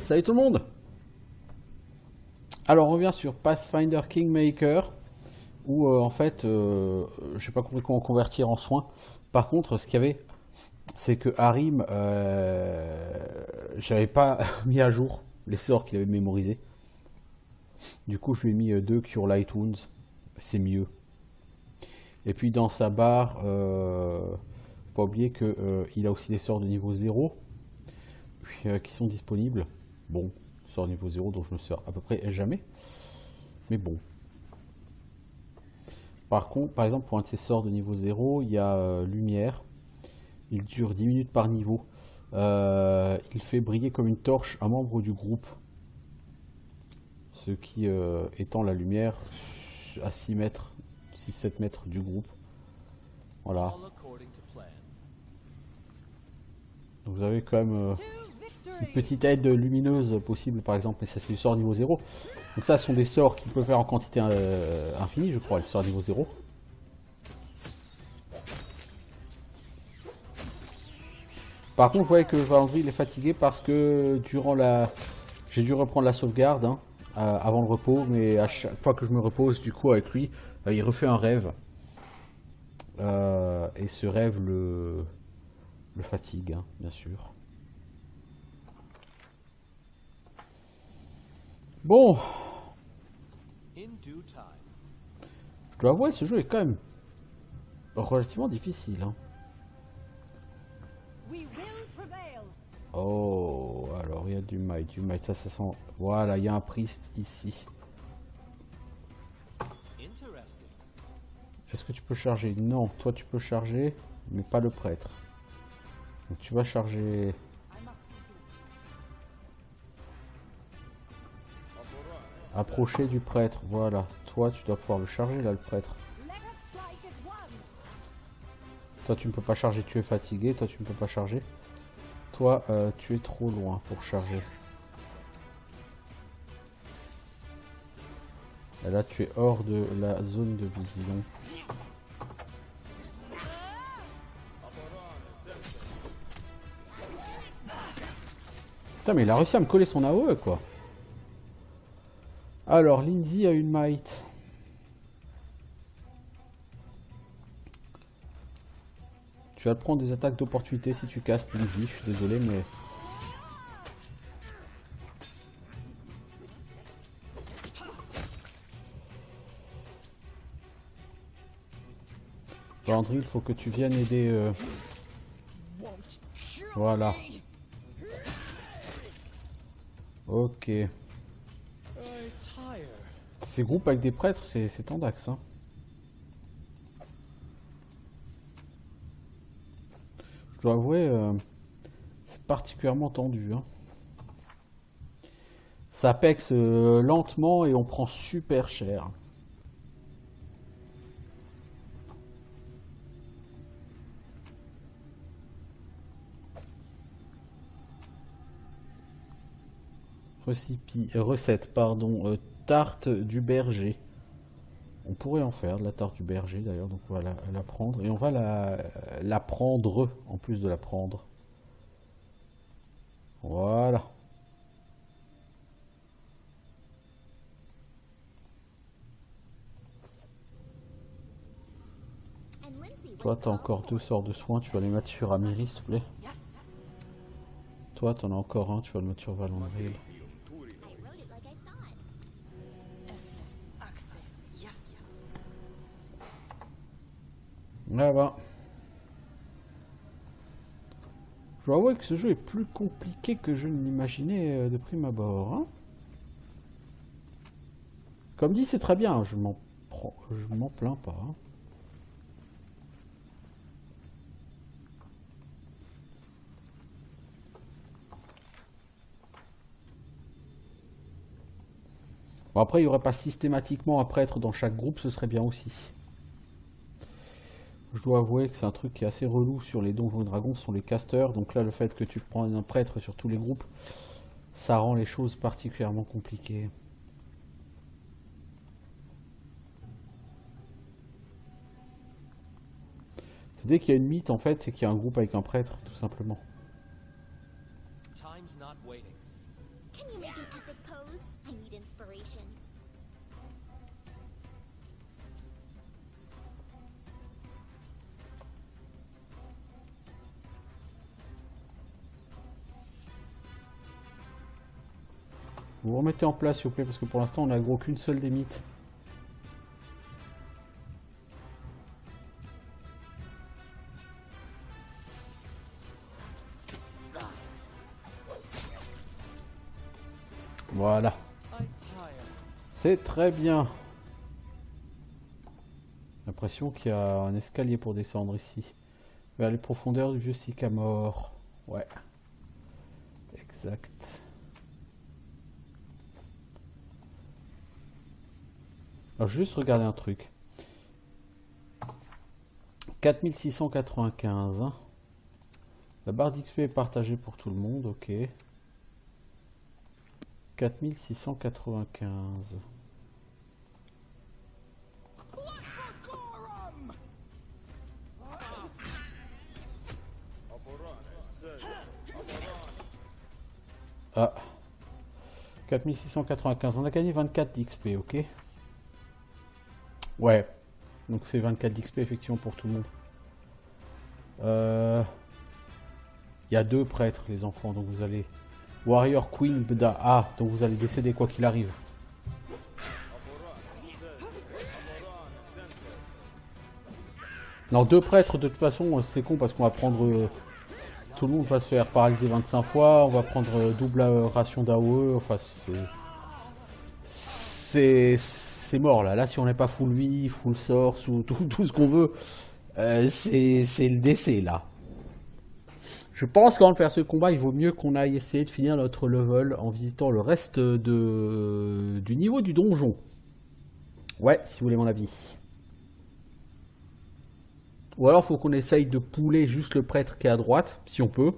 Salut tout le monde. Alors on revient sur Pathfinder Kingmaker où en fait j'ai pas compris comment convertir en soins. Par contre ce qu'il y avait c'est que Harim j'avais pas mis à jour les sorts qu'il avait mémorisés. Du coup je lui ai mis 2 Cure Light Wounds, c'est mieux. Et puis dans sa barre faut pas oublier que il a aussi des sorts de niveau 0 qui sont disponibles. Bon, sort niveau 0 dont je me sers à peu près jamais. Mais bon. Par contre, par exemple, pour un de ces sorts de niveau 0, il y a lumière. Il dure 10 minutes par niveau. Il fait briller comme une torche un membre du groupe. Ce qui étend la lumière à 6 mètres, 6-7 mètres du groupe. Voilà. Donc vous avez quand même une petite aide lumineuse possible par exemple, mais ça c'est du sort niveau 0. Donc ça ce sont des sorts qu'il peut faire en quantité infinie je crois, les sorts niveau 0. Par contre vous voyez que Valandry il est fatigué parce que durant la... J'ai dû reprendre la sauvegarde hein, avant le repos, mais à chaque fois que je me repose du coup avec lui, il refait un rêve. Et ce rêve le fatigue hein, bien sûr. Bon, je dois avouer, ce jeu est quand même relativement difficile. Hein. Oh, alors il y a du might, ça sent... Voilà, il y a un priest ici. Est-ce que tu peux charger? Non, toi tu peux charger, mais pas le prêtre. Donc tu vas charger... Approcher du prêtre, voilà. Toi, tu dois pouvoir le charger, là, le prêtre. Toi, tu ne peux pas charger, tu es fatigué. Toi, tu ne peux pas charger. Toi, tu es trop loin pour charger. Et là, tu es hors de la zone de vision. Putain, mais il a réussi à me coller son AOE, quoi. Alors, Lindsay a une might. Tu vas te prendre des attaques d'opportunité si tu castes Lindsay, je suis désolé, mais... André, il faut que tu viennes aider... Voilà. Ok. Ces groupes avec des prêtres, c'est tendax. Hein. Je dois avouer, c'est particulièrement tendu. Hein. Ça pexe lentement et on prend super cher. Recette, pardon. Tarte du berger. On pourrait en faire de la tarte du berger d'ailleurs, donc on va la prendre. Et on va la prendre, en plus de la prendre. Voilà. Toi, t'as encore 2 sorts de soins, tu vas les mettre sur Amiri, s'il te plaît. Toi, t'en as encore un, tu vas le mettre sur Valandril. Ah bah. Je dois avouer que ce jeu est plus compliqué que je ne l'imaginais de prime abord. Hein. Comme dit, c'est très bien, je m'en plains pas. Hein. Bon, après, il n'y aurait pas systématiquement un prêtre dans chaque groupe, ce serait bien aussi. Je dois avouer que c'est un truc qui est assez relou sur les Donjons et Dragons, ce sont les casters. Donc là, le fait que tu prends un prêtre sur tous les groupes, ça rend les choses particulièrement compliquées. C'est dès qu'il y a une mythe, en fait, c'est qu'il y a un groupe avec un prêtre, tout simplement. Can you make an epic pose? I need inspiration. Vous vous remettez en place, s'il vous plaît, parce que pour l'instant, on n'a gros qu'une seule des mythes. Voilà. C'est très bien. L'impression qu'il y a un escalier pour descendre ici. Vers les profondeurs du vieux sycamore. Ouais. Exact. Alors, juste regarder un truc. 4695. Hein. La barre d'XP est partagée pour tout le monde, ok. 4695. Ah. 4695. On a gagné 24 d'XP, ok. Ouais. Donc c'est 24 d'XP effectivement pour tout le monde. Il y a 2 prêtres, les enfants, donc vous allez... Warrior Queen Beda. Ah, donc vous allez décéder quoi qu'il arrive. Non, 2 prêtres, de toute façon, c'est con parce qu'on va prendre... tout le monde va se faire paralyser 25 fois, on va prendre double ration d'AOE, enfin c'est mort là. Là, si on n'est pas full vie, full source, ou tout ce qu'on veut, c'est le décès là. Je pense qu'avant de faire ce combat, il vaut mieux qu'on aille essayer de finir notre level en visitant le reste du niveau du donjon. Ouais, si vous voulez mon avis. Ou alors, faut qu'on essaye de pouler juste le prêtre qui est à droite, si on peut.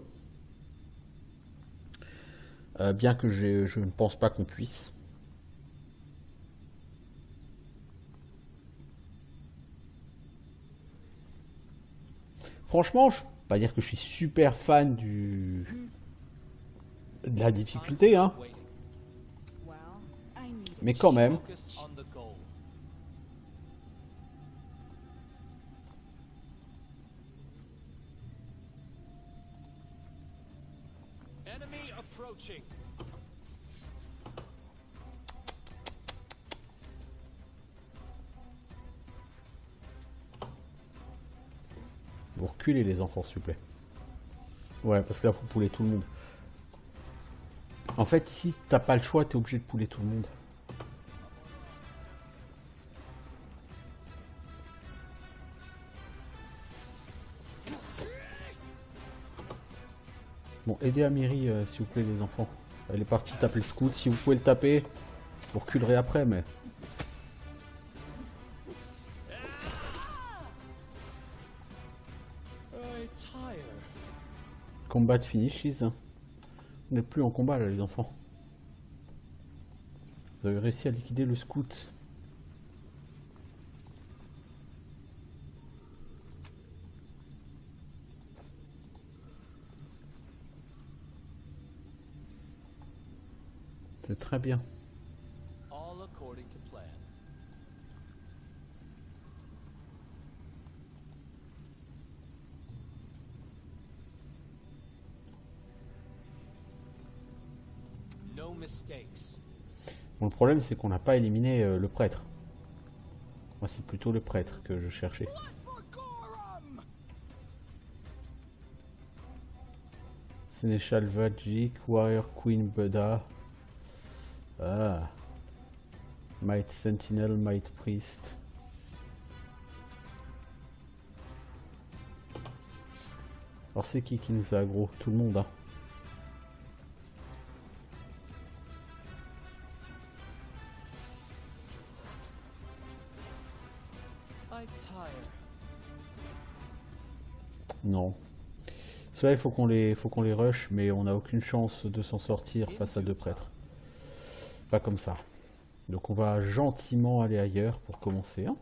Bien que je ne pense pas qu'on puisse. Franchement, je ne peux pas dire que je suis super fan de la difficulté, hein. Mais quand même. Vous reculez les enfants, s'il vous plaît. Ouais, parce que là, faut pouler tout le monde. En fait, ici, t'as pas le choix, t'es obligé de pouler tout le monde. Bon, aidez Amiri, s'il vous plaît, les enfants. Elle est partie taper le scout. Si vous pouvez le taper, vous reculerez après, mais... Combat finishes. On n'est plus en combat, là, les enfants. Vous avez réussi à liquider le scout. C'est très bien. Bon, le problème, c'est qu'on n'a pas éliminé le prêtre. Moi, c'est plutôt le prêtre que je cherchais. Sénéchal Vajik, Warrior Queen Buddha. Ah. Might Sentinel, Might Priest. Alors c'est qui nous a aggro? Tout le monde, hein. Non. Cela, il faut qu'on les rush, mais on n'a aucune chance de s'en sortir face à 2 prêtres. Pas comme ça. Donc on va gentiment aller ailleurs pour commencer. Hein.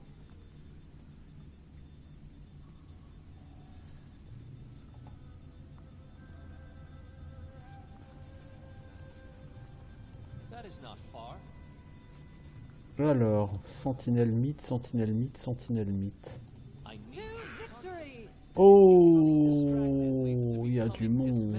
Alors, sentinelle mythe, sentinelle mythe, sentinelle mythe. Oh, il y a du monde.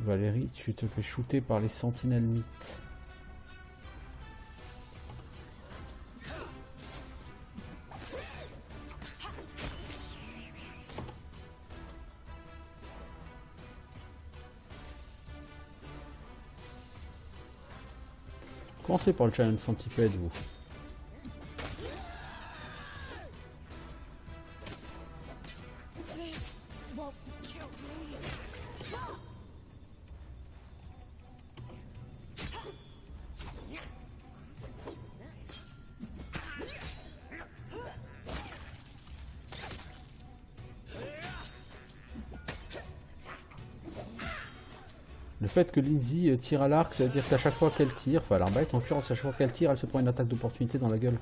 Valérie, tu te fais shooter par les sentinelles mythes. Commencez par le Giant Centipede, vous. Le fait que Lindsay tire à l'arc, ça veut dire qu'à chaque fois qu'elle tire, enfin l'arbalète en l'occurrence, à chaque fois qu'elle tire, elle se prend une attaque d'opportunité dans la gueule.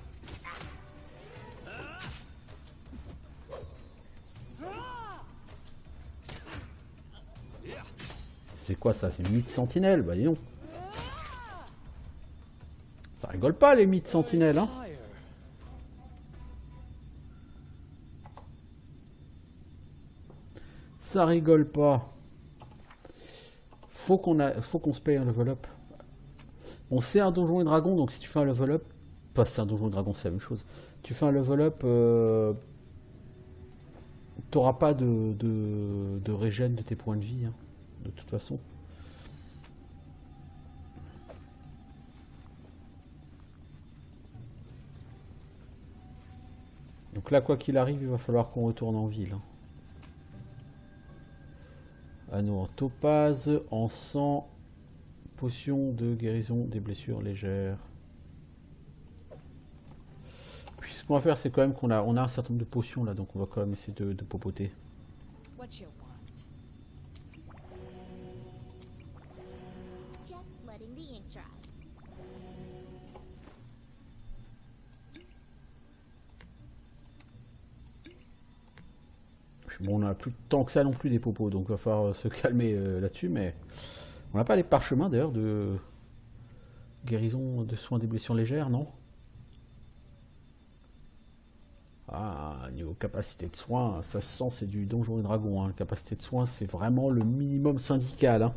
C'est quoi ça? C'est mythe sentinelle? Bah dis donc. Ça rigole pas les mythes sentinelles, hein. Ça rigole pas. Faut qu'on se paye un level up. Bon, c'est un donjon et dragon, donc si tu fais un level up, pas c'est un donjon et dragon, c'est la même chose. Tu fais un level up, t'auras pas de régène de tes points de vie, hein, de toute façon. Donc là, quoi qu'il arrive, il va falloir qu'on retourne en ville. Hein. Anneau en topaz, en sang, potion de guérison des blessures légères. Puis ce qu'on va faire, c'est quand même qu'on a, on a un certain nombre de potions là, donc on va quand même essayer de popoter. Just letting the ink dry. Bon, on n'a plus tant que ça non plus des popos, donc il va falloir se calmer là-dessus, mais on n'a pas les parchemins d'ailleurs de guérison de soins des blessures légères, non? Ah, niveau capacité de soins, ça se sent, c'est du donjon et dragon, hein. La capacité de soins, c'est vraiment le minimum syndical, hein.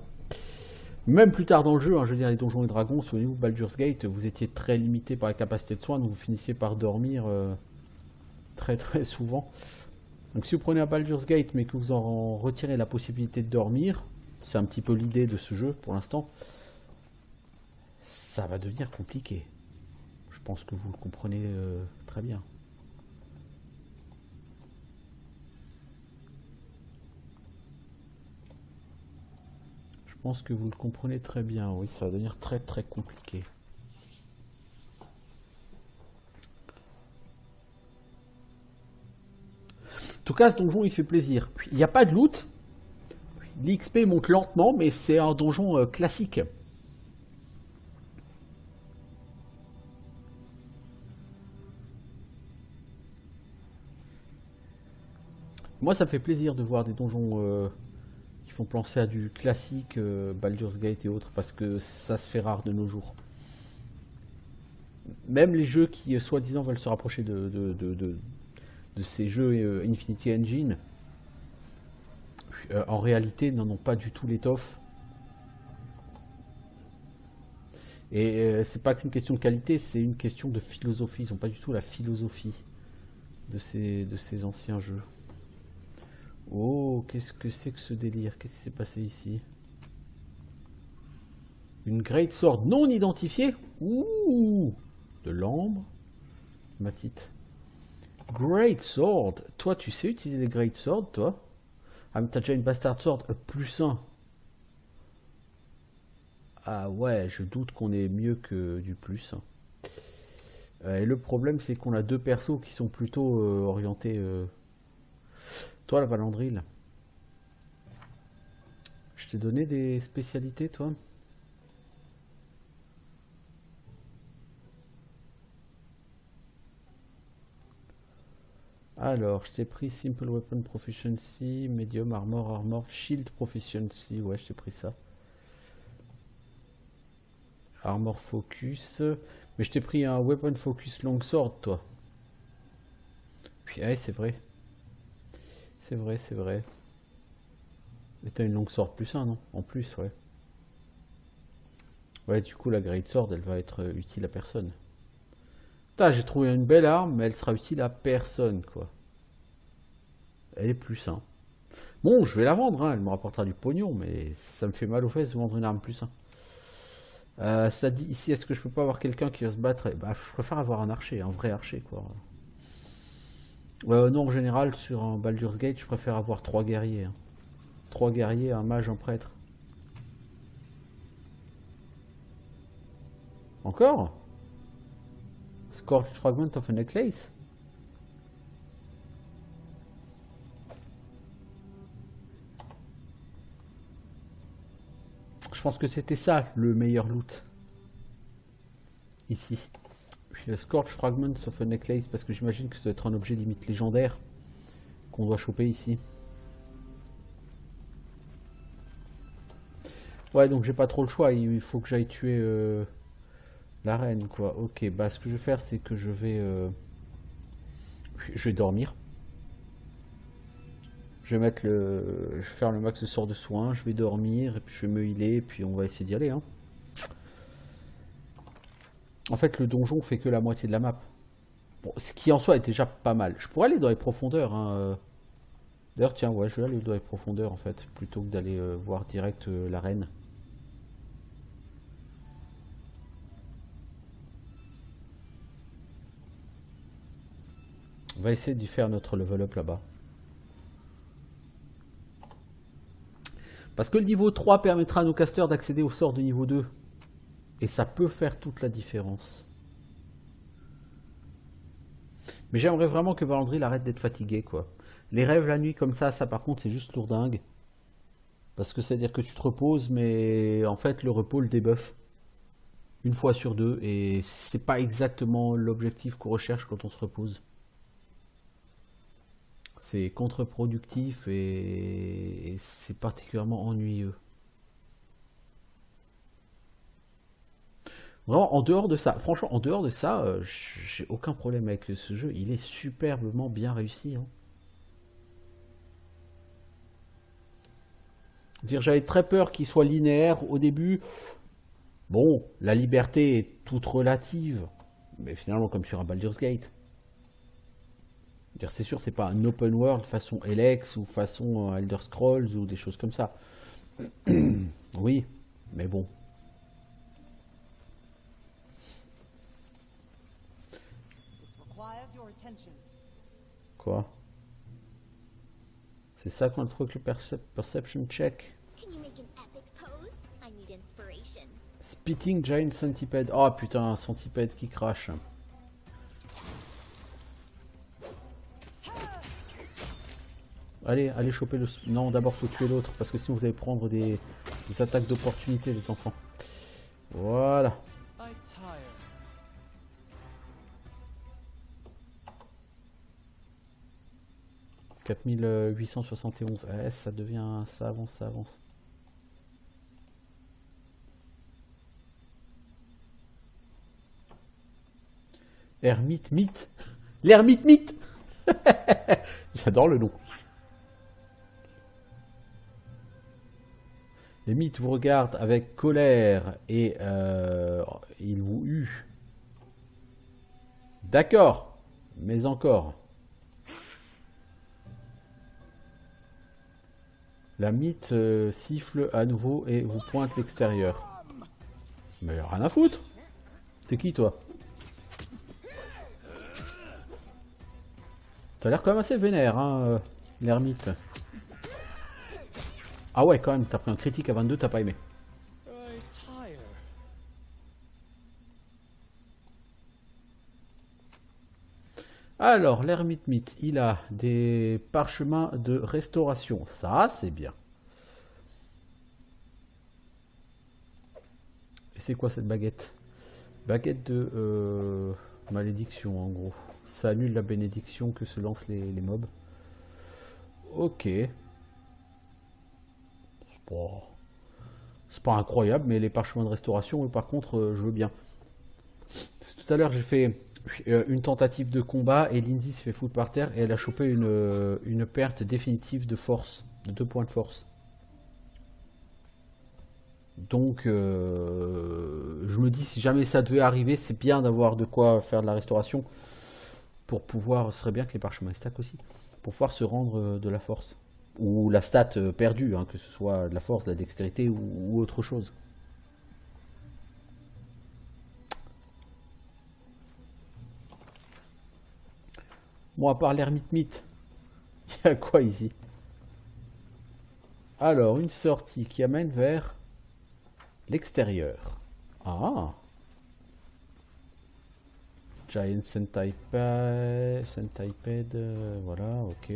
Même plus tard dans le jeu, hein, je veux dire, les donjons et dragons, souvenez-vous, Baldur's Gate, vous étiez très limité par la capacité de soins, donc vous finissiez par dormir très très souvent. Donc si vous prenez un Baldur's Gate mais que vous en retirez la possibilité de dormir, c'est un petit peu l'idée de ce jeu pour l'instant, ça va devenir compliqué. Je pense que vous le comprenez très bien. Je pense que vous le comprenez très bien, oui, ça va devenir très très compliqué. En tout cas, ce donjon, il fait plaisir. Il n'y a pas de loot. L'XP monte lentement, mais c'est un donjon classique. Moi, ça me fait plaisir de voir des donjons qui font penser à du classique, Baldur's Gate et autres, parce que ça se fait rare de nos jours. Même les jeux qui, soi-disant, veulent se rapprocher de ces jeux Infinity Engine, en réalité, n'en ont pas du tout l'étoffe. Et c'est pas qu'une question de qualité, c'est une question de philosophie. Ils n'ont pas du tout la philosophie de ces anciens jeux. Oh, qu'est-ce que c'est que ce délire? Qu'est-ce qui s'est passé ici? Une Great Sword non identifiée? Ouh, de l'ambre. Matite. Great Sword. Toi, tu sais utiliser les Great Sword, toi? Ah, mais t'as déjà une Bastard Sword +1. Ah ouais, je doute qu'on ait mieux que du plus. Et le problème, c'est qu'on a deux persos qui sont plutôt orientés... Toi, la Valandril. Je t'ai donné des spécialités, toi? Alors, je t'ai pris Simple Weapon Proficiency, Medium Armor, Shield Proficiency. Ouais, je t'ai pris ça. Armor Focus. Mais je t'ai pris un Weapon Focus Longsword, toi. Puis, ouais, c'est vrai. C'est vrai. Et t'as une Longsword plus 1, non? En plus, ouais. Ouais, du coup, la Great Sword, elle va être utile à personne. Putain, j'ai trouvé une belle arme, mais elle sera utile à personne, quoi. Elle est plus 1. Bon, je vais la vendre, hein, elle me rapportera du pognon, mais ça me fait mal aux fesses de vendre une arme plus 1. Ça dit ici, est-ce que je peux pas avoir quelqu'un qui va se battre? Bah, je préfère avoir un archer, un vrai archer, quoi. Non, en général, sur un Baldur's Gate, je préfère avoir 3 guerriers. 3 guerriers, un mage, un prêtre. Encore? Scorched Fragment of a Necklace? Je pense que c'était ça, le meilleur loot. Ici. Puis le Scorched Fragments of a Necklace, parce que j'imagine que ça doit être un objet limite légendaire qu'on doit choper ici. Ouais, donc j'ai pas trop le choix, il faut que j'aille tuer la reine, quoi. Ok, bah ce que je vais faire, c'est que je vais dormir. Je vais mettre je vais faire le max de sort de soins, je vais dormir, et puis je vais me healer, et puis on va essayer d'y aller, hein. En fait, le donjon fait que la moitié de la map. Bon, ce qui en soi est déjà pas mal. Je pourrais aller dans les profondeurs, hein. D'ailleurs, tiens, ouais, je vais aller dans les profondeurs, en fait, plutôt que d'aller voir direct la reine. On va essayer d'y faire notre level up là-bas. Parce que le niveau 3 permettra à nos casters d'accéder au sort de niveau 2. Et ça peut faire toute la différence. Mais j'aimerais vraiment que Valandril arrête d'être fatigué, quoi. Les rêves la nuit comme ça par contre, c'est juste lourdingue. Parce que c'est-à-dire que tu te reposes, mais en fait, le repos le débuffe. Une fois sur deux, et c'est pas exactement l'objectif qu'on recherche quand on se repose. C'est contre-productif et c'est particulièrement ennuyeux. Vraiment, en dehors de ça, franchement, en dehors de ça, j'ai aucun problème avec ce jeu. Il est superbement bien réussi, hein. J'avais très peur qu'il soit linéaire au début. Bon, la liberté est toute relative, mais finalement, comme sur un Baldur's Gate. C'est sûr, c'est pas un open world façon Elex ou façon Elder Scrolls ou des choses comme ça. Oui, mais bon. Quoi? C'est ça qu'on trouve avec le perception check. Spitting Giant Centipede. Oh putain, un centipède qui crache. Allez, allez choper le... Non, d'abord faut tuer l'autre, parce que sinon vous allez prendre des attaques d'opportunité, les enfants. Voilà. 4871. Ça devient... Ça avance. Hermite mythe. L'ermite mythe. J'adore le nom. Les mythes vous regardent avec colère et ils vous huent. D'accord, mais encore. La mythe siffle à nouveau et vous pointe l'extérieur. Mais rien à foutre. T'es qui toi? T'as l'air quand même assez vénère, hein, l'ermite. Ah ouais, quand même, t'as pris un critique à 22, t'as pas aimé. Alors, l'ermite mythe, il a des parchemins de restauration. Ça, c'est bien. Et c'est quoi cette baguette? Baguette de malédiction, en gros. Ça annule la bénédiction que se lancent les mobs. Ok. C'est pas incroyable, mais les parchemins de restauration, par contre, je veux bien. Tout à l'heure, j'ai fait une tentative de combat et Lindsay se fait foutre par terre et elle a chopé une perte définitive de force, de 2 points de force. Donc, je me dis, si jamais ça devait arriver, c'est bien d'avoir de quoi faire de la restauration pour pouvoir, ce serait bien que les parchemins stack aussi, pour pouvoir se rendre de la force. Ou la stat perdue, hein, que ce soit de la force, de la dextérité ou autre chose. Bon, à part l'ermite mythe, il y a quoi ici? Alors, une sortie qui amène vers l'extérieur. Ah! Giant Centipede, voilà, ok.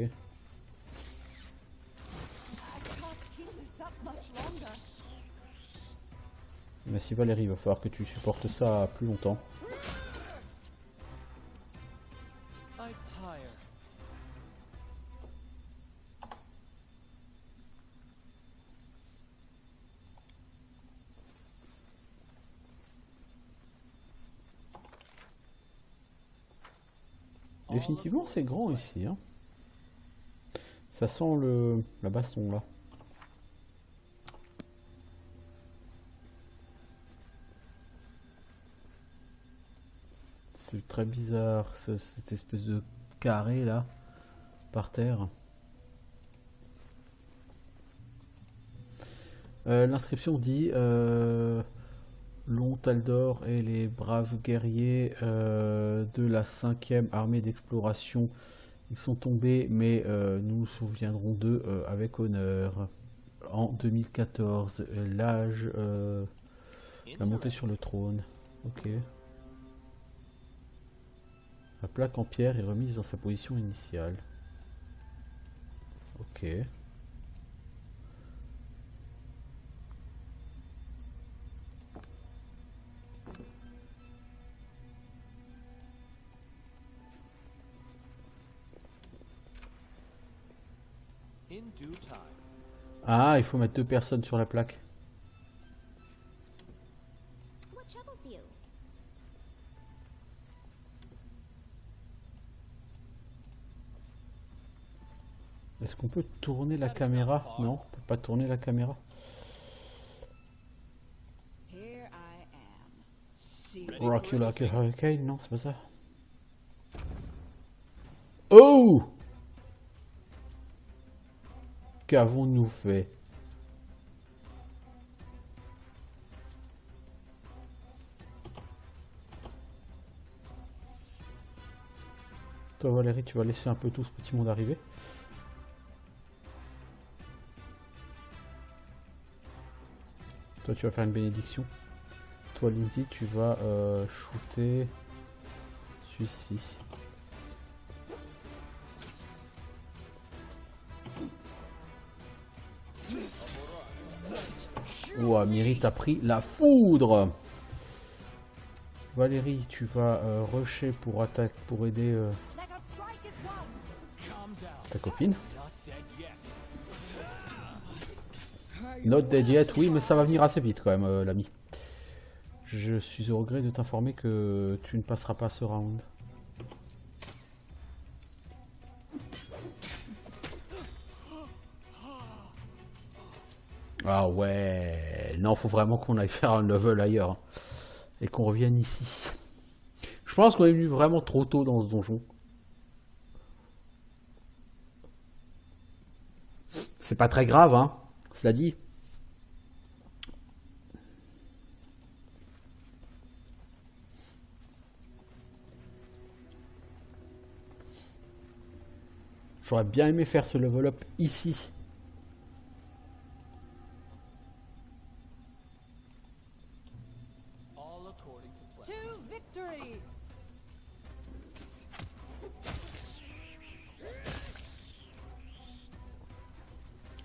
Mais si Valérie, il va falloir que tu supportes ça plus longtemps. Définitivement, c'est grand ici. Hein. Ça sent la baston là. C'est très bizarre, cette espèce de carré là, par terre. L'inscription dit Long Taldor et les braves guerriers de la 5e armée d'exploration. Ils sont tombés, mais nous nous souviendrons d'eux avec honneur. En 2014, l'âge, la montée sur le trône. Ok. La plaque en pierre est remise dans sa position initiale. Ok. Ah, il faut mettre 2 personnes sur la plaque. What troubles you? Est-ce qu'on peut tourner la caméra? Non, on peut pas tourner la caméra. Rocky Like a Hurricane? Non, c'est pas ça. Oh! Qu'avons-nous fait? Toi Valérie, tu vas laisser un peu tout ce petit monde arriver. Toi tu vas faire une bénédiction. Toi Lindsay, tu vas shooter celui-ci. Ouah, Miri t'a pris la foudre. Valérie, tu vas rusher pour attaquer, pour aider ta copine. Not dead yet, oui, mais ça va venir assez vite quand même, l'ami. Je suis au regret de t'informer que tu ne passeras pas ce round. Ah ouais, non, faut vraiment qu'on aille faire un level ailleurs hein, et qu'on revienne ici. Je pense qu'on est venu vraiment trop tôt dans ce donjon. C'est pas très grave, hein, cela dit. J'aurais bien aimé faire ce level up ici.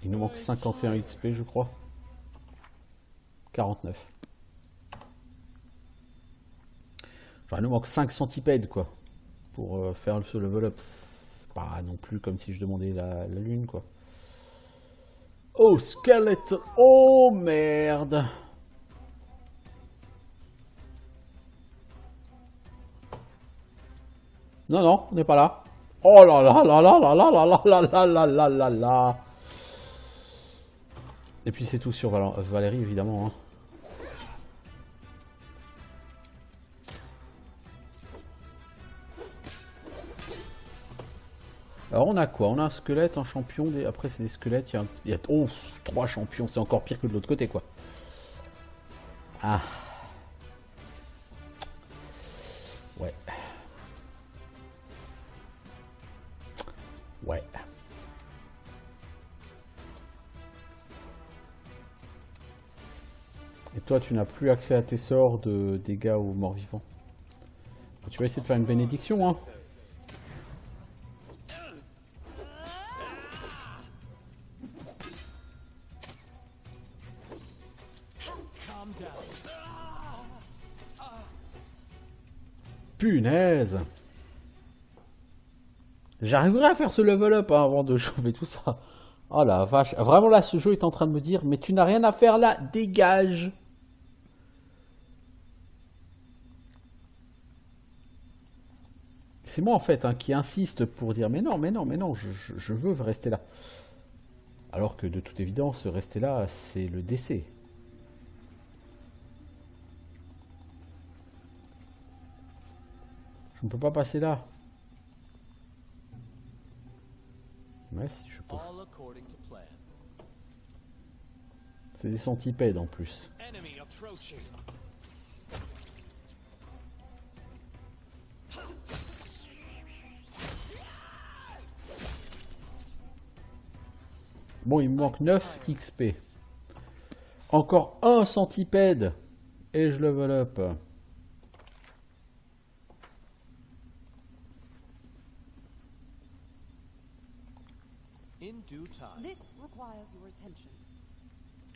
Il nous manque 51 XP, je crois. 49. Genre, il nous manque 5 centipèdes, quoi. pour faire ce level up. C'est pas non plus comme si je demandais la lune, quoi. Oh, skeleton. Oh, merde. Non, non, on n'est pas là. Oh là là là là là là là là là là là là là. Et puis c'est tout sur Valérie, évidemment. Hein. Alors on a quoi? On a un squelette, un champion, après c'est des squelettes, il y a... Oh, 3 champions, c'est encore pire que de l'autre côté, quoi. Ah. Ouais. Ouais. Et toi, tu n'as plus accès à tes sorts de dégâts aux morts vivants. Tu vas essayer de faire une bénédiction, hein. Punaise! J'arriverai à faire ce level up hein, avant de chauffer tout ça. Oh la vache. Vraiment là, ce jeu est en train de me dire, mais tu n'as rien à faire là, dégage! C'est moi en fait hein, qui insiste pour dire mais non, mais non, mais non, je veux rester là. Alors que de toute évidence, rester là, c'est le décès. Je ne peux pas passer là. Mais si je peux. C'est des centipèdes en plus. Bon, il me manque 9 XP. Encore un centipède. Et je level up.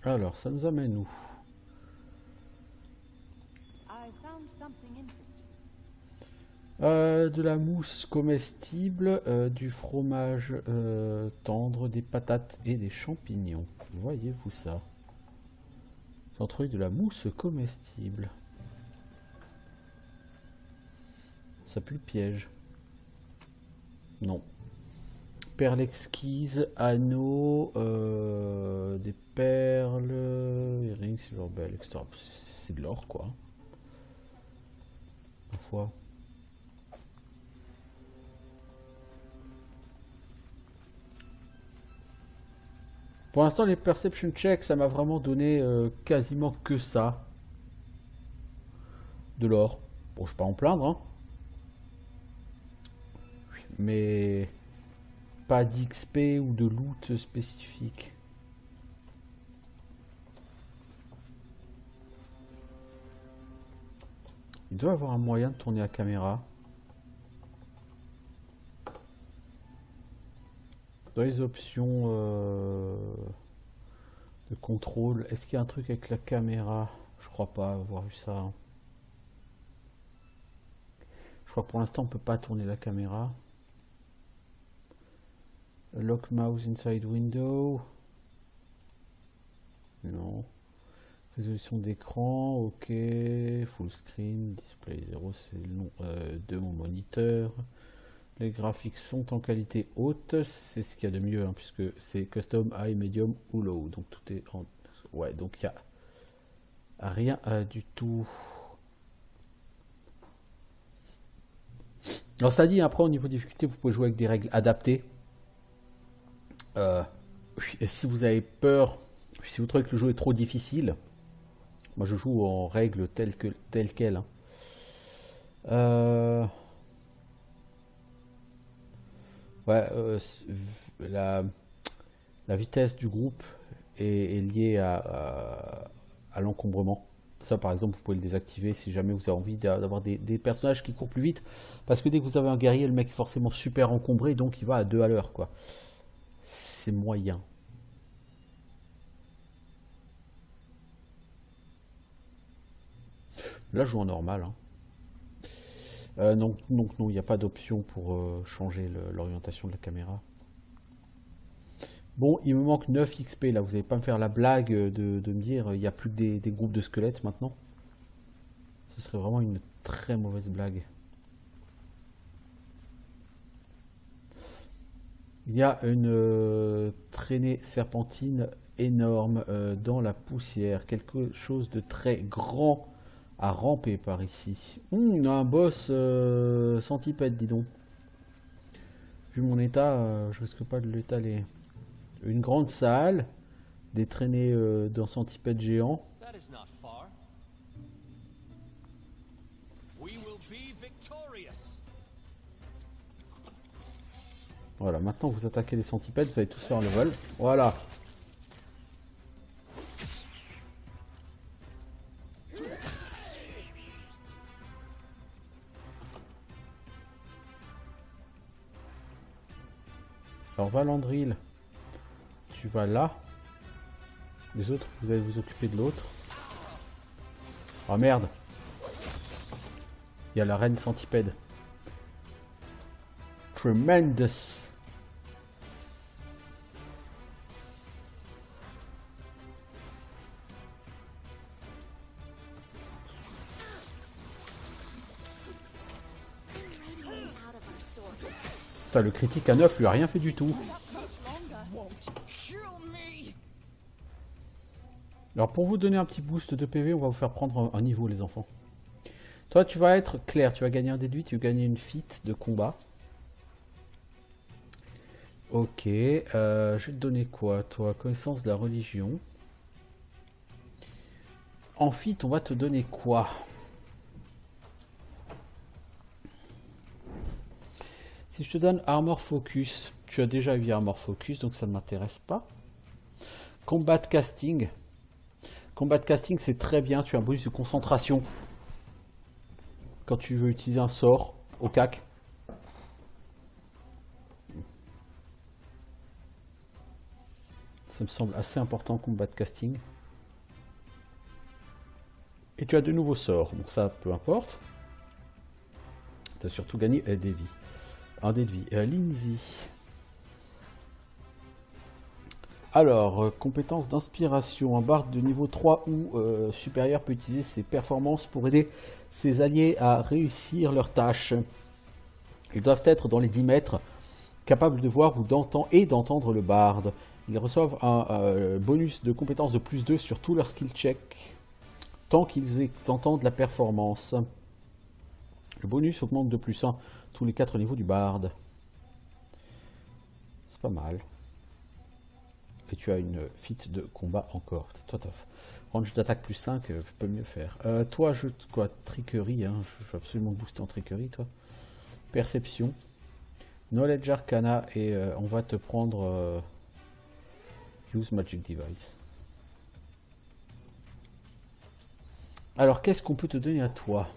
Alors, ça nous amène où? De la mousse comestible, du fromage tendre, des patates et des champignons. Voyez-vous ça? C'est un truc de la mousse comestible. Ça pue le piège. Non. Perles exquises, anneaux, des perles, earrings, silver bell, etc. C'est de l'or quoi. Parfois. Pour l'instant, les perception checks, ça m'a vraiment donné quasiment que ça. De l'or. Bon, je ne vais pas en plaindre, hein. Mais pas d'XP ou de loot spécifique. Il doit y avoir un moyen de tourner la caméra. Dans les options de contrôle, est-ce qu'il y a un truc avec la caméra? Je crois pas avoir vu ça. Je crois que pour l'instant on peut pas tourner la caméra. Lock mouse inside window. Non. Résolution d'écran, ok. Full screen, display 0, c'est le nom de mon moniteur. Les graphiques sont en qualité haute, c'est ce qu'il y a de mieux, hein, puisque c'est custom, high, medium ou low. Donc tout est en... Ouais, donc il n'y a rien du tout. Alors ça dit, après au niveau difficulté, vous pouvez jouer avec des règles adaptées. Et si vous avez peur, si vous trouvez que le jeu est trop difficile, moi je joue en règles telles quelles. Hein. Ouais, la vitesse du groupe est liée à l'encombrement. Ça, par exemple, vous pouvez le désactiver si jamais vous avez envie d'avoir des personnages qui courent plus vite. Parce que dès que vous avez un guerrier, le mec est forcément super encombré, donc il va à 2 à l'heure, quoi. C'est moyen. Là, je joue en normal. Hein. Non, non, non, il n'y a pas d'option pour changer l'orientation de la caméra. Bon, il me manque 9 XP là, vous n'allez pas me faire la blague de me dire il n'y a plus que des groupes de squelettes maintenant. Ce serait vraiment une très mauvaise blague. Il y a une traînée serpentine énorme dans la poussière. Quelque chose de très grand à ramper par ici. On a un boss centipède, dis donc. Vu mon état, je risque pas de l'étaler. Une grande salle, des traînées d'un centipède géant. That is not far. We will be victorious. Voilà, maintenant vous attaquez les centipèdes, vous allez tous faire le vol. Voilà. Alors Valandril, tu vas là. Les autres, vous allez vous occuper de l'autre. Oh merde. Il y a la reine centipède. Tremendous. Out of our store. Putain, le critique à 9 lui a rien fait du tout. Alors pour vous donner un petit boost de PV, on va vous faire prendre un niveau les enfants. Toi tu vas être clair, tu vas gagner un déduit, tu vas gagner une feat de combat. Ok, je vais te donner quoi toi? Connaissance de la religion. En feat on va te donner quoi? Si je te donne Armor Focus, tu as déjà eu Armor Focus donc ça ne m'intéresse pas. Combat Casting. Combat Casting c'est très bien, tu as un bonus de concentration. Quand tu veux utiliser un sort au cac. Ça me semble assez important, combat casting. Et tu as de nouveaux sorts, donc ça peu importe. Tu as surtout gagné des vies. Un dé de vie. Lindsay. Alors, compétence d'inspiration. Un barde de niveau 3 ou supérieur peut utiliser ses performances pour aider ses alliés à réussir leurs tâches. Ils doivent être dans les 10 mètres, capables de voir ou d'entendre le barde. Ils reçoivent un bonus de compétence de plus 2 sur tous leurs skill checks, tant qu'ils entendent la performance. Le bonus augmente de plus 1 tous les 4 niveaux du barde. C'est pas mal. Et tu as une feat de combat encore. Toi, t'as range d'attaque plus 5, je peux mieux faire. Toi, quoi, trickerie, hein, je veux absolument booster en trickerie, toi. Perception. Knowledge Arcana, et on va te prendre Use Magic Device. Alors, qu'est-ce qu'on peut te donner à toi?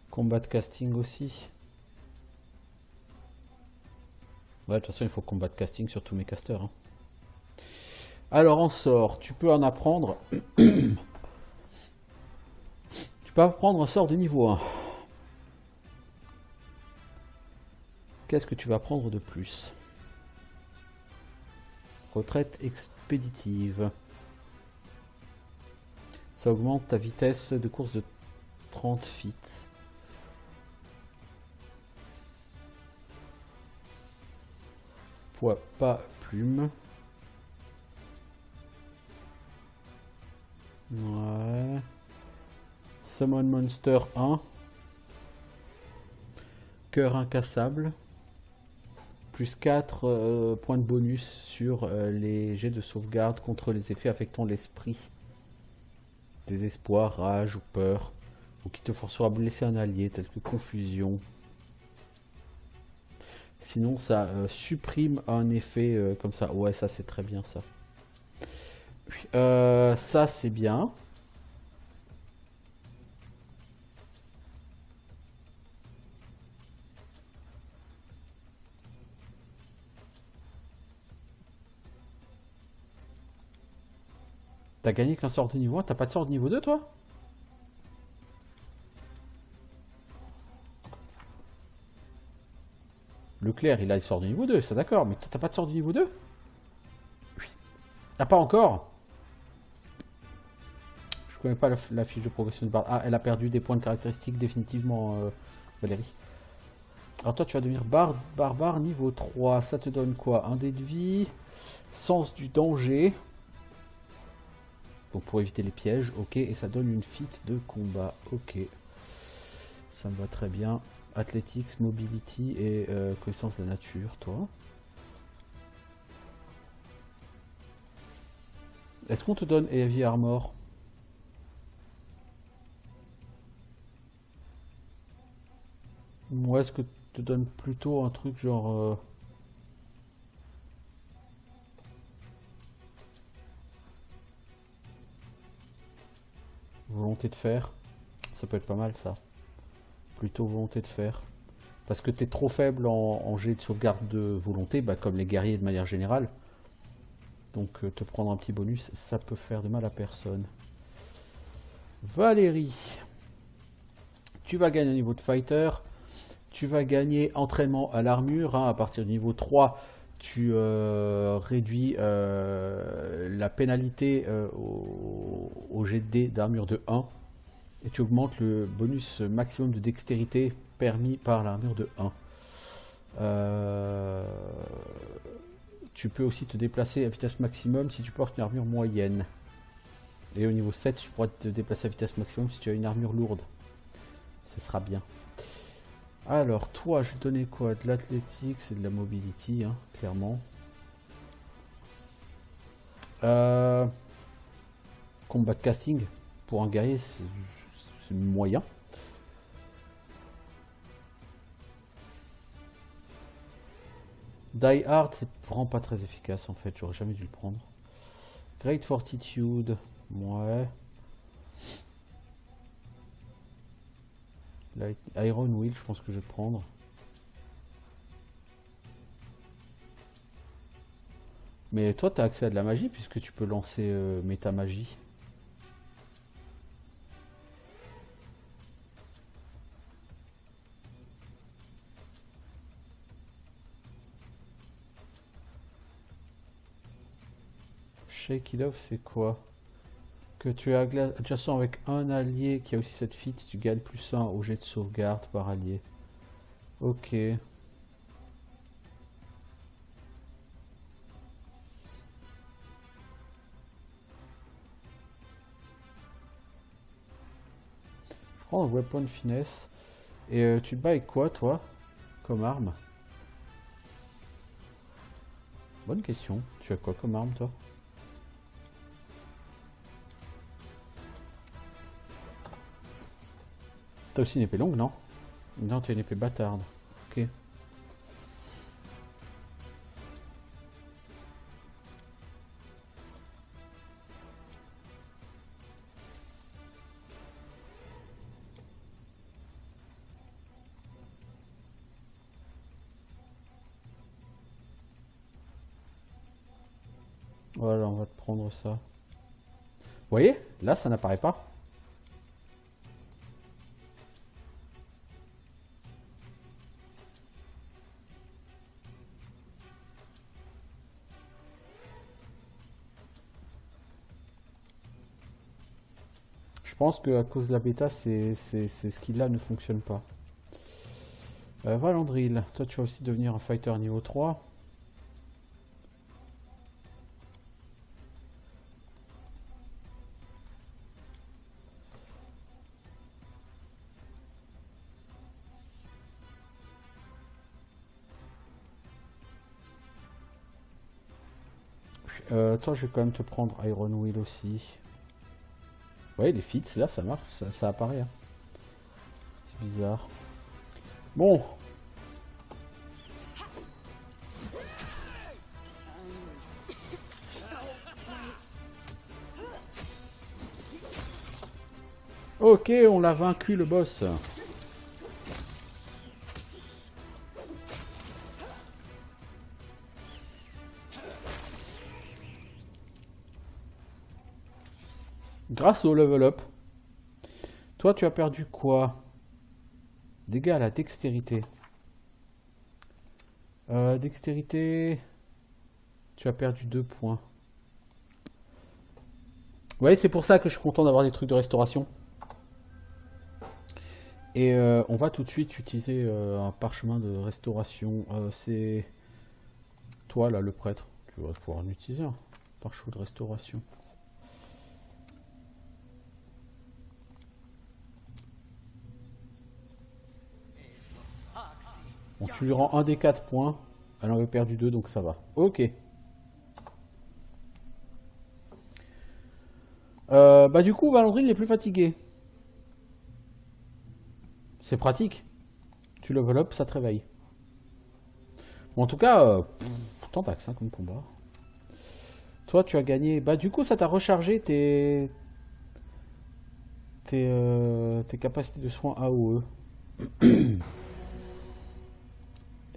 Combat casting aussi. Ouais, de toute façon, il faut combat casting sur tous mes casters. Hein. Alors, en sort, tu peux en apprendre. Tu peux apprendre un sort de niveau 1. Qu'est-ce que tu vas prendre de plus? Retraite expéditive. Ça augmente ta vitesse de course de 30 feet. Poids pas plume. Ouais. Summon Monster 1. Cœur incassable. Plus 4 points de bonus sur les jets de sauvegarde contre les effets affectant l'esprit. Désespoir, rage ou peur. Ou qui te forcera à blesser un allié, tel que confusion. Sinon, ça supprime un effet comme ça. Ouais, ça c'est très bien ça. Ça c'est bien. T'as gagné qu'un sort de niveau 1, t'as pas de sort de niveau 2 toi? Leclerc, il a le sort de niveau 2, ça d'accord, mais toi t'as pas de sort de niveau 2? Oui. Ah, pas encore? Je connais pas la fiche de progression de Bard. Ah, elle a perdu des points de caractéristiques définitivement, Valérie. Alors toi tu vas devenir barbare niveau 3. Ça te donne quoi? Un dé de vie, sens du danger. Donc pour éviter les pièges, ok. Et ça donne une feat de combat, ok. Ça me va très bien. Athletics, mobility et connaissance de la nature, toi. Est-ce qu'on te donne heavy armor? Ou est-ce que te donne plutôt un truc genre volonté de fer? Ça peut être pas mal ça. Plutôt volonté de fer. Parce que t'es trop faible en jet de sauvegarde de volonté, bah, comme les guerriers de manière générale. Donc te prendre un petit bonus, ça peut faire de mal à personne. Valérie, tu vas gagner un niveau de fighter. Tu vas gagner entraînement à l'armure. Hein, à partir du niveau 3, tu réduis la pénalité au jet de dés d'armure de 1. Et tu augmentes le bonus maximum de dextérité permis par l'armure de 1. Tu peux aussi te déplacer à vitesse maximum si tu portes une armure moyenne. Et au niveau 7, tu pourras te déplacer à vitesse maximum si tu as une armure lourde. Ce sera bien. Alors, toi, je vais te donner quoi? De l'athlétique, c'est de la mobility, hein, clairement. Combat de casting, pour un guerrier, c'est moyen. Die Hard, c'est vraiment pas très efficace en fait, j'aurais jamais dû le prendre. Great Fortitude, ouais. Iron Will, je pense que je vais prendre. Mais toi, tu as accès à de la magie puisque tu peux lancer méta-magie. Shake It Off, c'est quoi? Que tu es adjacent avec un allié qui a aussi cette feat, tu gagnes +1 au jet de sauvegarde par allié. Ok. Prends un weapon finesse. Et tu te bats avec quoi, toi, comme arme? Bonne question. Tu as quoi comme arme, toi? T'as aussi une épée longue, non? Non, tu as une épée bâtarde. Ok. Voilà, on va te prendre ça. Vous voyez? Là, ça n'apparaît pas. Je pense que à cause de la bêta, ces skills-là ne fonctionnent pas. Valandril, toi tu vas aussi devenir un fighter niveau 3. Toi je vais quand même te prendre Iron Will aussi. Ouais, les feats là ça marche, ça apparaît. Hein. C'est bizarre. Bon. Ok, on l'a vaincu le boss. Grâce au level up. Toi, tu as perdu quoi? Dégâts à la dextérité. Dextérité. Tu as perdu 2 points. Ouais, c'est pour ça que je suis content d'avoir des trucs de restauration. Et on va tout de suite utiliser un parchemin de restauration. C'est toi là, le prêtre. Tu vas pouvoir en utiliser un parchemin de restauration. Bon, tu lui rends un des 4 points. Elle en avait perdu 2, donc ça va. Ok. Bah du coup, Valandrine est plus fatigué. C'est pratique. Tu level up, ça te réveille. Bon, en tout cas, tentax hein, comme combat. Toi, tu as gagné. Bah du coup, ça t'a rechargé tes capacités de soins AOE.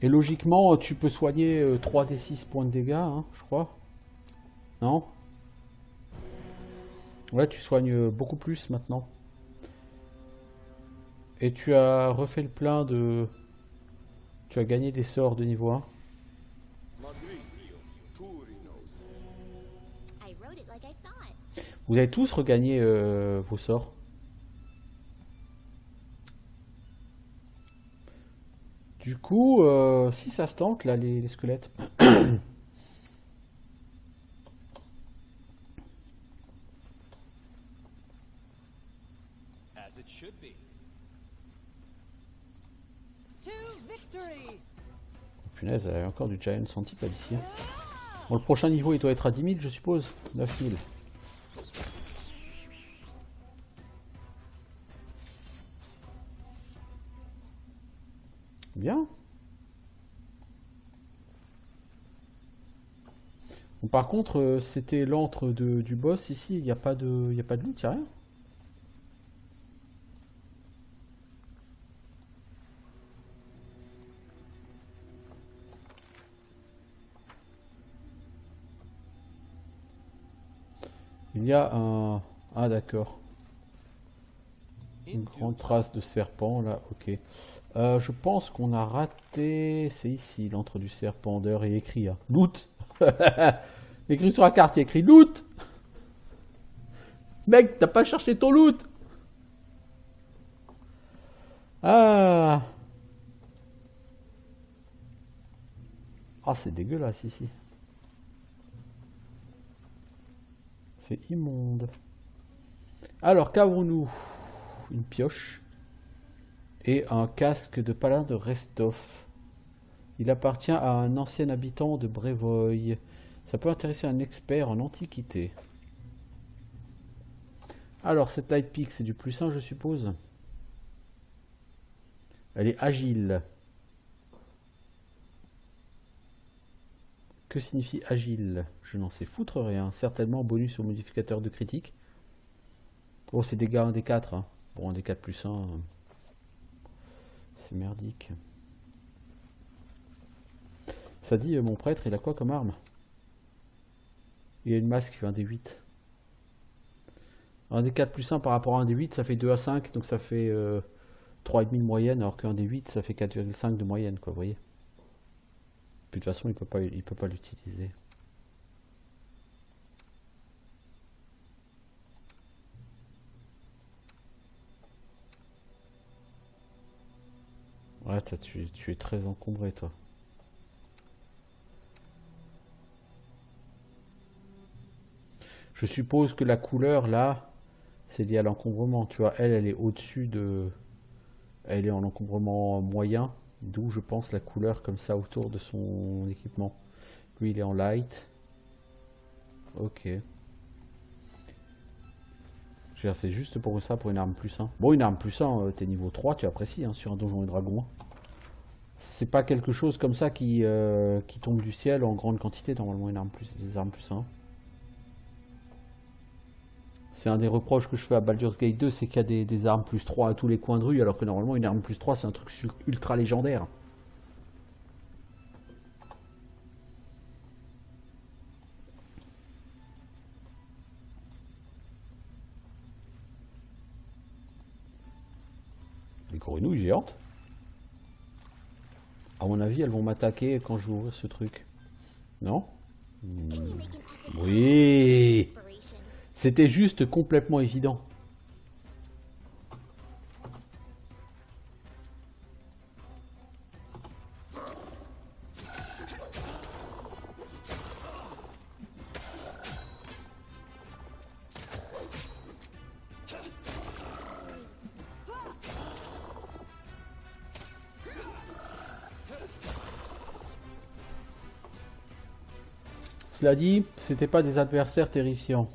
Et logiquement, tu peux soigner 3 des 6 points de dégâts, hein, je crois. Non? Ouais, tu soignes beaucoup plus maintenant. Et tu as refait le plein de... Tu as gagné des sorts de niveau 1. I wrote it like I saw it. Vous avez tous regagné vos sorts. Du coup, si ça se tente, là, les squelettes. As it should be. To victory! Punaise, il y a encore du Giant Centipede ici. Bon, le prochain niveau, il doit être à 10 000, je suppose. 9 000. Bien. Bon, par contre, c'était l'antre du boss ici. Il n'y a pas de loot, il n'y a rien. Il y a un... Ah d'accord. Une grande trace de serpent là, ok. Je pense qu'on a raté... C'est ici, l'antre du serpent d'heure et écrit. Hein. Loot. Écrit sur la carte, il y a écrit loot. Mec, t'as pas cherché ton loot. Ah. Ah, c'est dégueulasse ici. C'est immonde. Alors, qu'avons-nous? Une pioche. Et un casque de paladin de Restov. Il appartient à un ancien habitant de Brevoy. Ça peut intéresser un expert en antiquité. Alors, cette light pick, c'est du plus 1, je suppose. Elle est agile. Que signifie agile? Je n'en sais foutre rien. Certainement bonus au modificateur de critique. Oh, c'est dégâts 1 des 4. Hein. Bon, 1 des 4 plus 1. C'est merdique. Ça dit, mon prêtre, il a quoi comme arme? Il a une masse qui fait 1 des 8. 1 des 4 plus 1 par rapport à 1 des 8, ça fait 2 à 5. Donc ça fait 3,5 de moyenne. Alors qu'un des 8, ça fait 4,5 de moyenne, quoi, vous voyez. Puis de toute façon, il peut pas l'utiliser. Ouais, tu es très encombré, toi. Je suppose que la couleur, là, c'est lié à l'encombrement. Tu vois, elle est au-dessus de... Elle est en encombrement moyen. D'où, je pense, la couleur comme ça autour de son équipement. Lui, il est en light. Ok. C'est juste pour ça, pour une arme plus 1. Bon, une arme plus 1, t'es niveau 3, tu apprécies, hein, sur un donjon et dragon. C'est pas quelque chose comme ça qui tombe du ciel en grande quantité, normalement, des armes plus 1. C'est un des reproches que je fais à Baldur's Gate 2, c'est qu'il y a des armes plus 3 à tous les coins de rue, alors que normalement, une arme plus 3, c'est un truc ultra légendaire. grenouilles géantes. À mon avis, elles vont m'attaquer quand je vais ouvrir ce truc. Non? Can you make an epic Oui! inspiration? C'était juste complètement évident. Cela dit, c'était pas des adversaires terrifiants.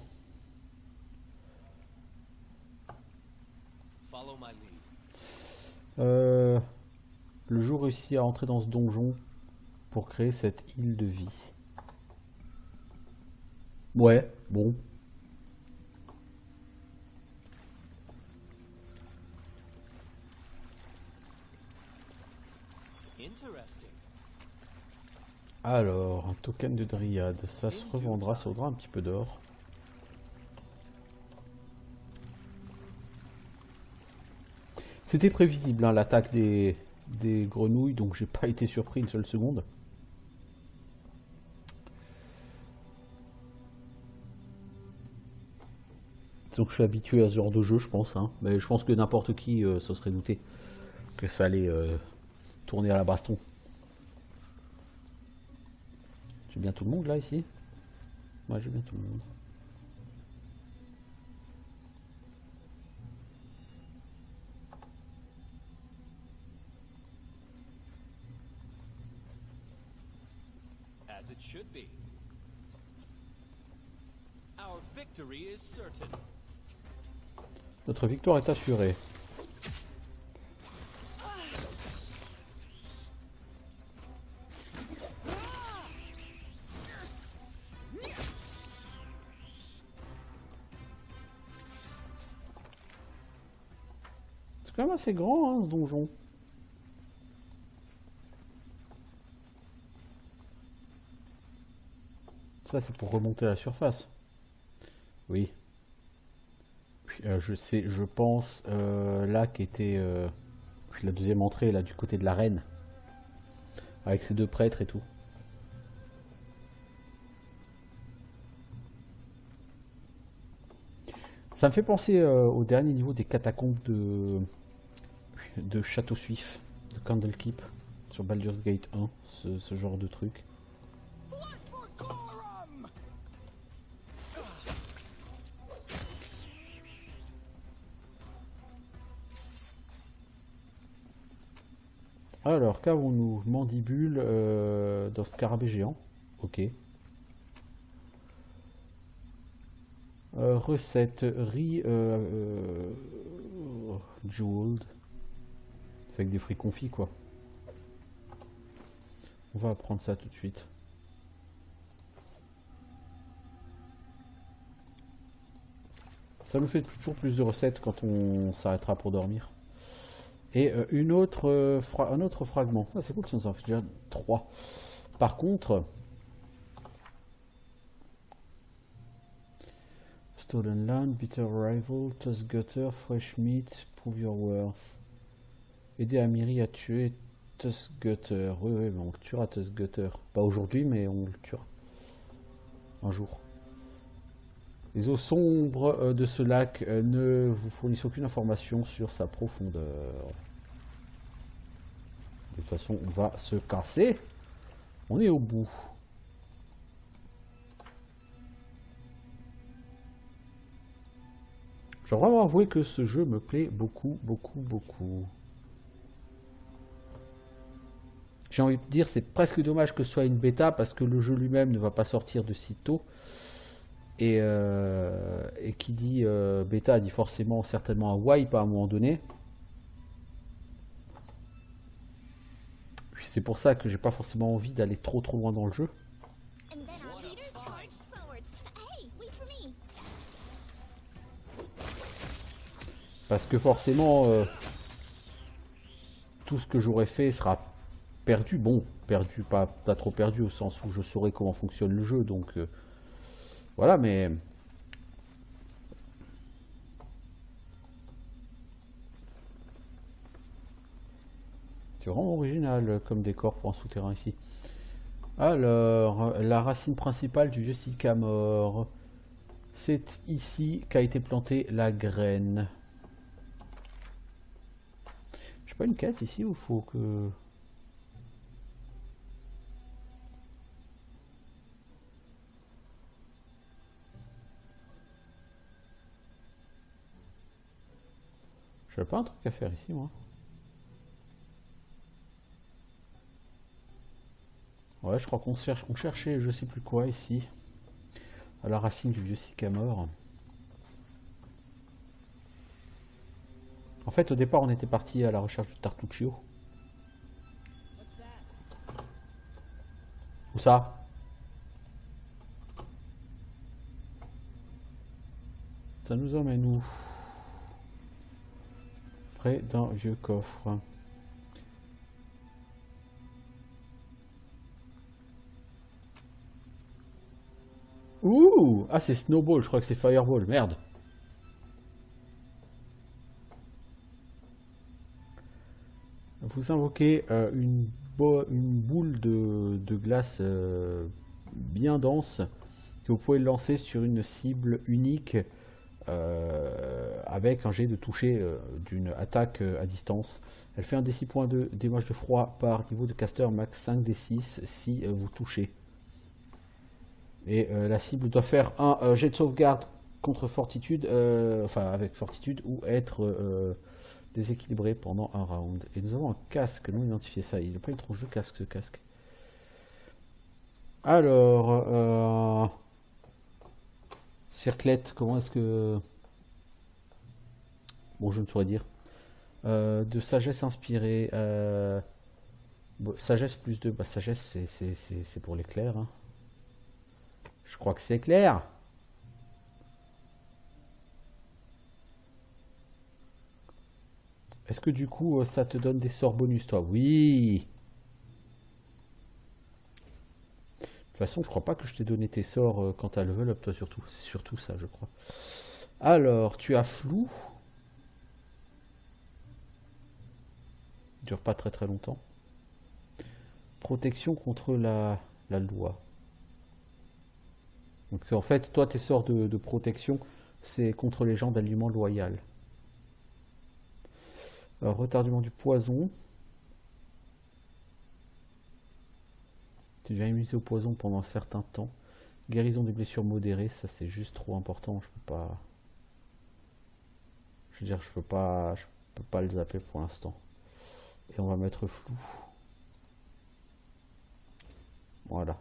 Follow my lead. Le jour réussit à entrer dans ce donjon pour créer cette île de vie. Ouais, bon. Interesting. Alors, un token de dryade, ça se revendra, ça vaudra un petit peu d'or. C'était prévisible, hein, l'attaque des grenouilles, donc j'ai pas été surpris une seule seconde. Donc je suis habitué à ce genre de jeu, je pense. Hein. Mais je pense que n'importe qui se serait douté que ça allait tourner à la baston. J'ai bien tout le monde là ici. Ouais, j'ai bien tout le monde. As it should be. Our victory is certain. Notre victoire est assurée. C'est quand même assez grand, hein, ce donjon. Ça, c'est pour remonter à la surface. Oui. Puis, je pense, là qui était puis la deuxième entrée, là, du côté de la reine. Avec ces deux prêtres et tout. Ça me fait penser au dernier niveau des catacombes de Château Suif, de Candlekeep, sur Baldur's Gate 1, ce genre de truc. Alors, qu'avons-nous? Mandibule d'un scarabée géant. Ok. Recette riz jeweled. C'est avec des fruits confits, quoi. On va apprendre ça tout de suite. Ça nous fait toujours plus de recettes quand on s'arrêtera pour dormir. Et un autre fragment. Ah, c'est cool si on s'en fait déjà 3. Par contre, Stolen Land, Bitter Rival, Tusk Gutter, Fresh Meat, Prove Your Worth. Aider Amiri à tuer Tusk Gutter. Oui, oui, mais on le tuera Tusk Gutter. Pas aujourd'hui, mais on le tuera. Un jour. Les eaux sombres de ce lac ne vous fournissent aucune information sur sa profondeur. De toute façon, on va se casser. On est au bout. Je dois vraiment avouer que ce jeu me plaît beaucoup, beaucoup, beaucoup. J'ai envie de dire, c'est presque dommage que ce soit une bêta parce que le jeu lui-même ne va pas sortir de sitôt. Et qui dit bêta dit forcément certainement un wipe à un moment donné. C'est pour ça que j'ai pas forcément envie d'aller trop loin dans le jeu. And then our leader charged forwards. Hey, wait for me. Parce que forcément, tout ce que j'aurais fait sera perdu. Bon, perdu, pas trop perdu au sens où je saurais comment fonctionne le jeu. Donc voilà, mais... C'est vraiment original comme décor pour un souterrain ici. Alors, la racine principale du vieux sycamore. C'est ici qu'a été plantée la graine. J'ai pas une quête ici ou faut que... J'avais pas un truc à faire ici, moi. Ouais, je crois qu'on cherchait je sais plus quoi ici. À la racine du vieux sycamore. En fait, au départ, on était parti à la recherche du Tartuccio. Où ça? Ça nous emmène où? Près d'un vieux coffre. Ouh! Ah, c'est Snowball, je crois que c'est Fireball, merde. Vous invoquez une boule de glace bien dense que vous pouvez lancer sur une cible unique avec un jet de toucher d'une attaque à distance. Elle fait un D6 points de dommage de froid par niveau de caster, max 5 D6 si vous touchez. Et la cible doit faire un jet de sauvegarde contre fortitude, enfin avec fortitude, ou être déséquilibré pendant un round. Et nous avons un casque non identifié, ça, il n'a pas une tronche de casque ce casque. Alors, Circlette, comment est-ce que... Bon, je ne saurais dire. De sagesse inspirée, bon, sagesse plus 2, bah sagesse c'est pour l'éclair, hein. Je crois que c'est clair. Est-ce que du coup ça te donne des sorts bonus toi? Oui. De toute façon je crois pas que je t'ai donné tes sorts quand tu as level up toi surtout. C'est surtout ça je crois. Alors tu as flou. Dure pas très très longtemps. Protection contre la loi. Donc en fait, toi, tes sorts de protection, c'est contre les gens d'alignement loyal. Alors, retardement du poison. Tu es déjà immunisé au poison pendant un certain temps. Guérison des blessures modérées, ça c'est juste trop important. Je peux pas. Je veux dire, je peux pas le zapper pour l'instant. Et on va mettre flou. Voilà.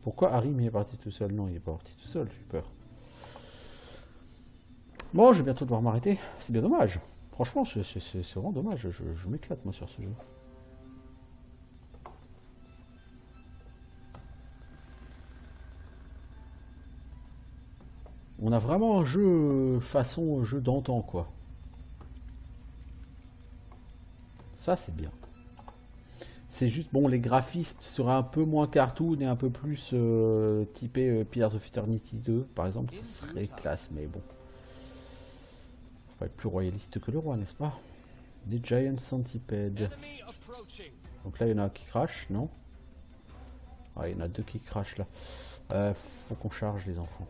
Pourquoi Harry est parti tout seul? Non, il est pas parti tout seul, j'ai peur. Bon, je vais bientôt devoir m'arrêter. C'est bien dommage. Franchement, c'est vraiment dommage. Je m'éclate, moi, sur ce jeu. On a vraiment un jeu façon jeu d'antan, quoi. Ça, c'est bien. C'est juste, bon, les graphismes seraient un peu moins cartoon et un peu plus typé Pillars of Eternity 2, par exemple, ce serait classe, mais bon. Faut pas être plus royaliste que le roi, n'est-ce pas? Des Giant Centipede. Donc là, il y en a un qui crache, non? Ah, il y en a deux qui crachent là. Faut qu'on charge les enfants.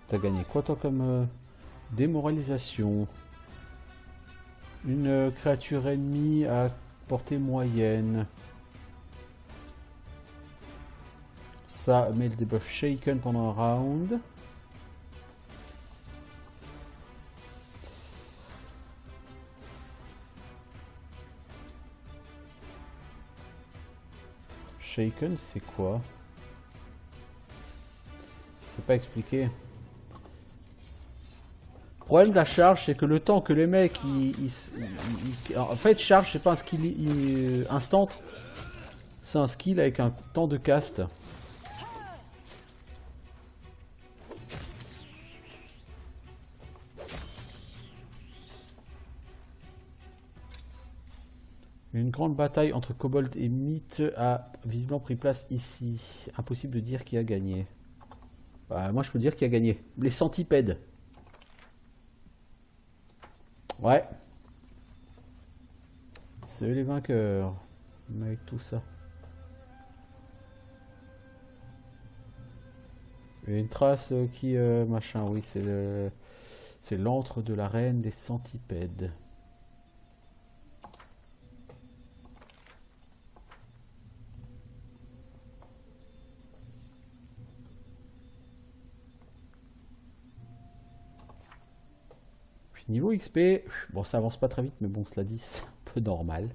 T'as gagné quoi toi comme démoralisation? Une créature ennemie à portée moyenne. Ça met le debuff shaken pendant un round. Shaken, c'est quoi? C'est pas expliqué. Le problème de la charge, c'est que le temps que les mecs en fait charge, c'est pas un skill instant. C'est un skill avec un temps de cast. Une grande bataille entre Kobold et Mythe a visiblement pris place ici. Impossible de dire qui a gagné. Bah, moi je peux dire qui a gagné. Les centipèdes. Ouais. C'est eux les vainqueurs. Avec tout ça. Il y a une trace qui machin, oui, c'est l'antre de la reine des centipèdes. Puis niveau XP, bon ça avance pas très vite, mais bon cela dit, c'est un peu normal.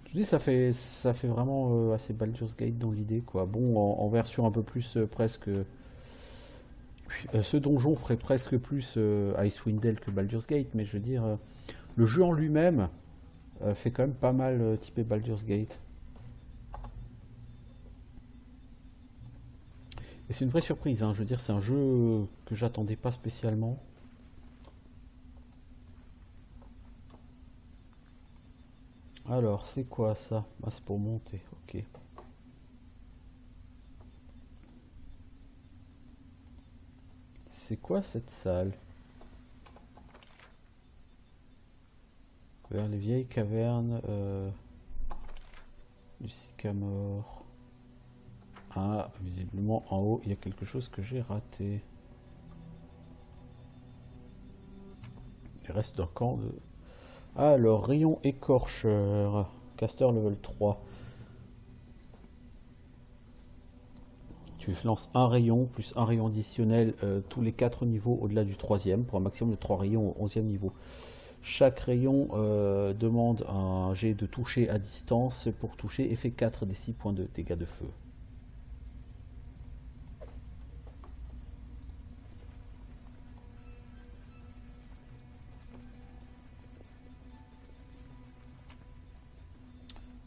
Je dis ça fait vraiment assez Baldur's Gate dans l'idée quoi. Bon en version un peu plus presque. Ce donjon ferait presque plus Icewind Dale que Baldur's Gate, mais je veux dire le jeu en lui-même fait quand même pas mal typé Baldur's Gate. Et c'est une vraie surprise, hein. Je veux dire c'est un jeu que j'attendais pas spécialement. Alors, c'est quoi ça? Ah, c'est pour monter, ok. C'est quoi cette salle? Vers les vieilles cavernes du Sycamore. Ah, visiblement en haut, il y a quelque chose que j'ai raté. Il reste un camp de... Alors, rayon écorcheur, caster level 3. Tu lances un rayon plus un rayon additionnel tous les 4 niveaux au-delà du 3e pour un maximum de 3 rayons au 11e niveau. Chaque rayon demande un jet de toucher à distance pour toucher et fait 4 des 6 points de dégâts de feu.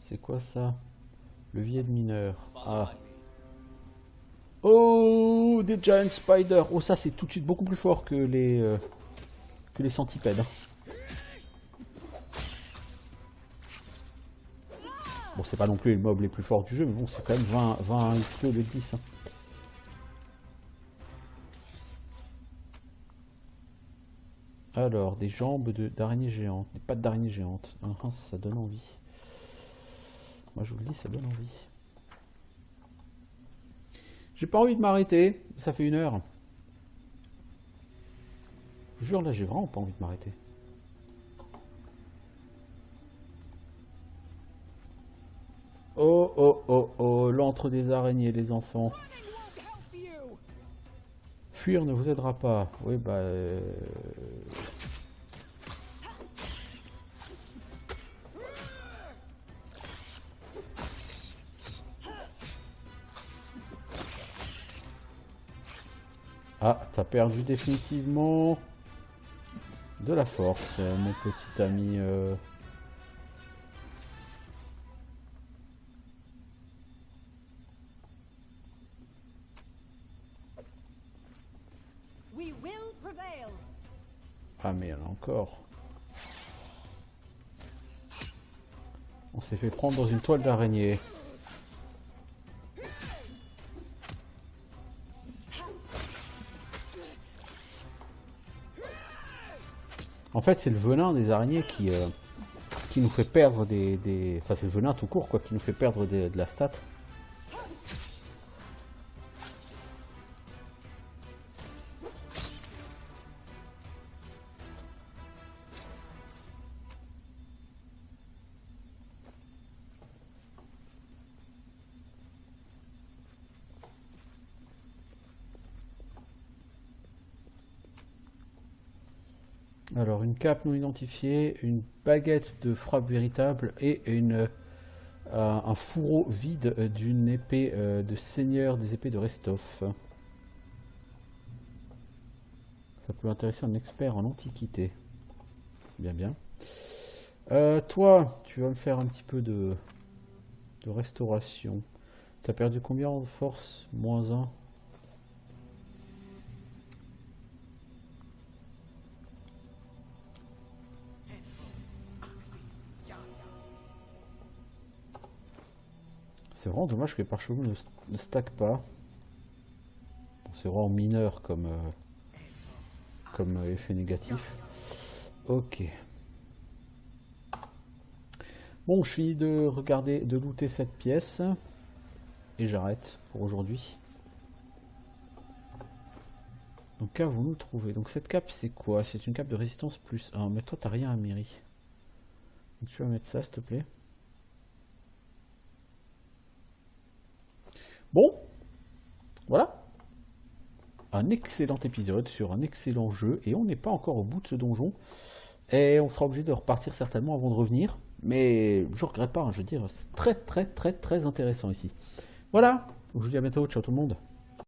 C'est quoi ça? Levier de mineur. Ah. Oh, des giant spiders. Oh, ça c'est tout de suite beaucoup plus fort que les centipèdes. Bon, c'est pas non plus les mobs les plus forts du jeu, mais bon, c'est quand même 20 XP au lieu de 10. Hein. Alors, des jambes d'araignée géante. Des pattes d'araignée géante. Ça donne envie. Moi je vous le dis, ça donne envie. J'ai pas envie de m'arrêter, ça fait 1 heure. Je vous jure, là j'ai vraiment pas envie de m'arrêter. Oh oh oh oh, l'antre des araignées les enfants. Fuir ne vous aidera pas. Oui bah... Ah, t'as perdu définitivement de la force, mon petit ami. We will prevail. Ah, mais il y en a encore. On s'est fait prendre dans une toile d'araignée. En fait, c'est le venin des araignées qui nous fait perdre des... Enfin, c'est le venin tout court, quoi, qui nous fait perdre de la stat. Alors, une cape non identifiée, une baguette de frappe véritable et un fourreau vide d'une épée de seigneur des épées de Restov. Ça peut intéresser un expert en antiquité. Bien, bien. Toi, tu vas me faire un petit peu de restauration. T'as perdu combien en force? -1. C'est vraiment dommage que les parchemins ne stack pas. Bon, c'est vraiment mineur comme effet négatif. Ok. Bon, je finis de regarder, de looter cette pièce. Et j'arrête pour aujourd'hui. Donc, qu'avons-nous trouvé? Donc, cette cape, c'est quoi? C'est une cape de résistance +1. Mais toi, t'as rien à Miri. Donc, tu vas mettre ça, s'il te plaît. Bon, voilà. Un excellent épisode sur un excellent jeu. Et on n'est pas encore au bout de ce donjon. Et on sera obligé de repartir certainement avant de revenir. Mais je regrette pas, hein, je veux dire, c'est très très très très intéressant ici. Voilà, je vous dis à bientôt, ciao tout le monde.